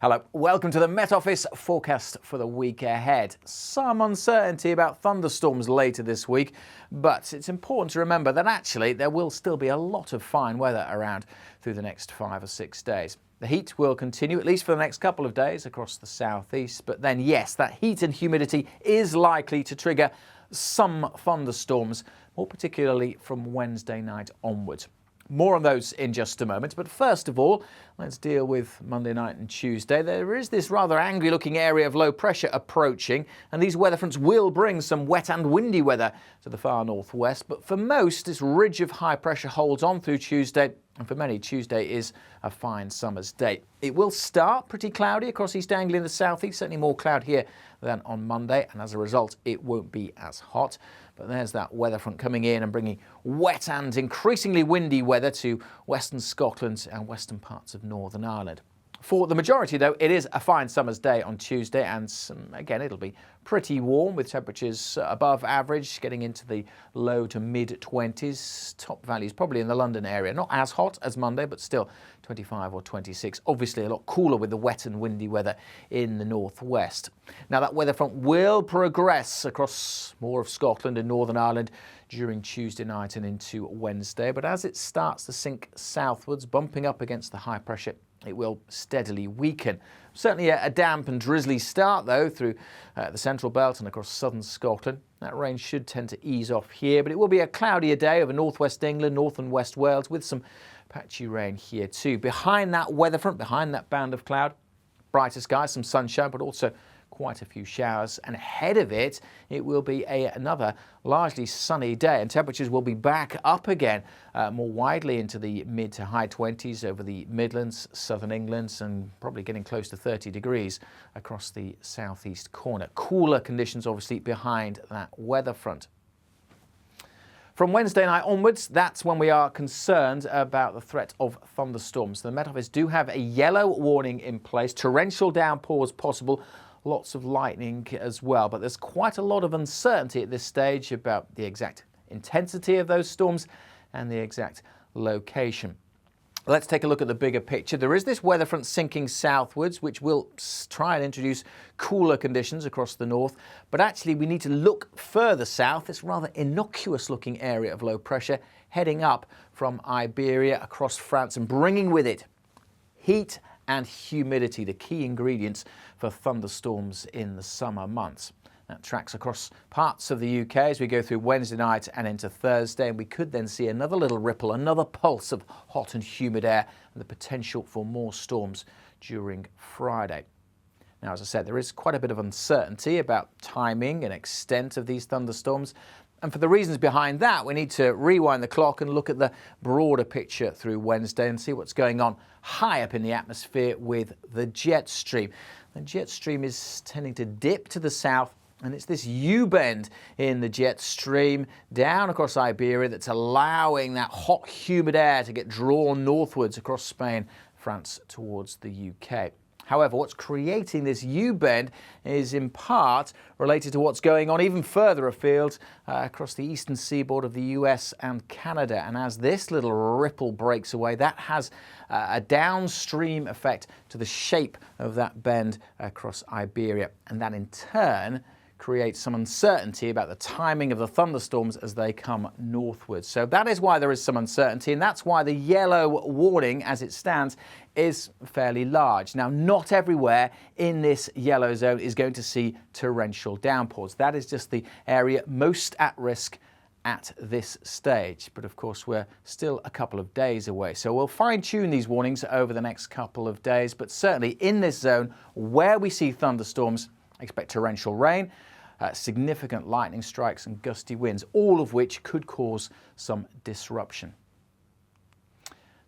Hello, welcome to the Met Office forecast for the week ahead. Some uncertainty about thunderstorms later this week, but it's important to remember that actually there will still be a lot of fine weather around through the next 5 or 6 days. The heat will continue at least for the next couple of days across the southeast, but then yes, that heat and humidity is likely to trigger some thunderstorms, more particularly from Wednesday night onwards. More on those in just a moment, but first of all, let's deal with Monday night and Tuesday. There is this rather angry looking area of low pressure approaching, and these weather fronts will bring some wet and windy weather to the far northwest, but for most this ridge of high pressure holds on through Tuesday, and for many Tuesday is a fine summer's day. It will start pretty cloudy across East Anglia in the southeast, certainly more cloud here than on Monday, and as a result it won't be as hot. But there's that weather front coming in and bringing wet and increasingly windy weather to western Scotland and western parts of Northern Ireland. For the majority, though, it is a fine summer's day on Tuesday, and again, it'll be pretty warm with temperatures above average, getting into the low to mid-20s. Top values probably in the London area. Not as hot as Monday, but still 25 or 26. Obviously, a lot cooler with the wet and windy weather in the northwest. Now, that weather front will progress across more of Scotland and Northern Ireland during Tuesday night and into Wednesday, but as it starts to sink southwards, bumping up against the high pressure, it will steadily weaken. Certainly a damp and drizzly start, though, through the central belt and across southern Scotland. That rain should tend to ease off here, but it will be a cloudier day over northwest England, north and west Wales, with some patchy rain here too. Behind that weather front, behind that band of cloud, brighter skies, some sunshine, but also quite a few showers, and ahead of it, it will be another largely sunny day, and temperatures will be back up again more widely into the mid to high 20s over the Midlands, southern England, and probably getting close to 30 degrees across the southeast corner. Cooler conditions obviously behind that weather front. From Wednesday night onwards, that's when we are concerned about the threat of thunderstorms. The Met Office do have a yellow warning in place, torrential downpours possible, lots of lightning as well, but there's quite a lot of uncertainty at this stage about the exact intensity of those storms and the exact location. Let's take a look at the bigger picture. There is this weather front sinking southwards, which will try and introduce cooler conditions across the north, but actually we need to look further south. This rather innocuous looking area of low pressure heading up from Iberia across France and bringing with it heat and humidity, the key ingredients for thunderstorms in the summer months. That tracks across parts of the UK as we go through Wednesday night and into Thursday, and we could then see another little ripple, another pulse of hot and humid air, and the potential for more storms during Friday. Now, as I said, there is quite a bit of uncertainty about timing and extent of these thunderstorms. And for the reasons behind that, we need to rewind the clock and look at the broader picture through Wednesday and see what's going on high up in the atmosphere with the jet stream. The jet stream is tending to dip to the south, and it's this U-bend in the jet stream down across Iberia that's allowing that hot, humid air to get drawn northwards across Spain, France towards the UK. However, what's creating this U-bend is in part related to what's going on even further afield across the eastern seaboard of the US and Canada. And as this little ripple breaks away, that has a downstream effect to the shape of that bend across Iberia. And that in turn creates some uncertainty about the timing of the thunderstorms as they come northwards. So that is why there is some uncertainty, and that's why the yellow warning as it stands is fairly large. Now, not everywhere in this yellow zone is going to see torrential downpours. That is just the area most at risk at this stage. But of course, we're still a couple of days away. So we'll fine-tune these warnings over the next couple of days. But certainly in this zone where we see thunderstorms, expect torrential rain, significant lightning strikes and gusty winds, all of which could cause some disruption.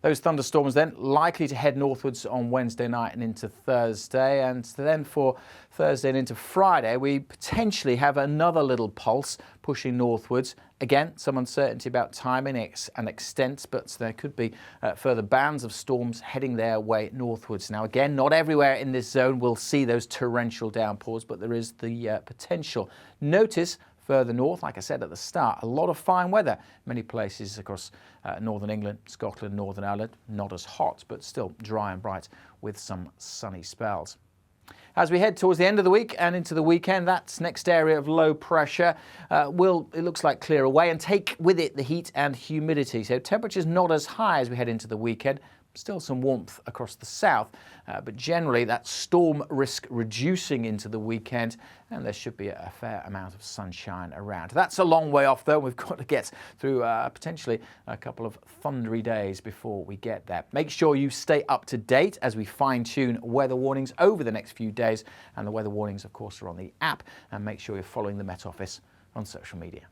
Those thunderstorms then likely to head northwards on Wednesday night and into Thursday, and then for Thursday and into Friday we potentially have another little pulse pushing northwards. Again, some uncertainty about timing and extent, but there could be further bands of storms heading their way northwards. Now again, not everywhere in this zone will see those torrential downpours, but there is the potential. Notice Further north, like I said at the start, a lot of fine weather. Many places across northern England, Scotland, Northern Ireland, not as hot, but still dry and bright with some sunny spells. As we head towards the end of the week and into the weekend, that next area of low pressure will, it looks like, clear away and take with it the heat and humidity. So temperatures not as high as we head into the weekend. Still some warmth across the south, but generally that storm risk reducing into the weekend, and there should be a fair amount of sunshine around. That's a long way off though. We've got to get through potentially a couple of thundery days before we get there. Make sure you stay up to date as we fine-tune weather warnings over the next few days, and the weather warnings of course are on the app, and make sure you're following the Met Office on social media.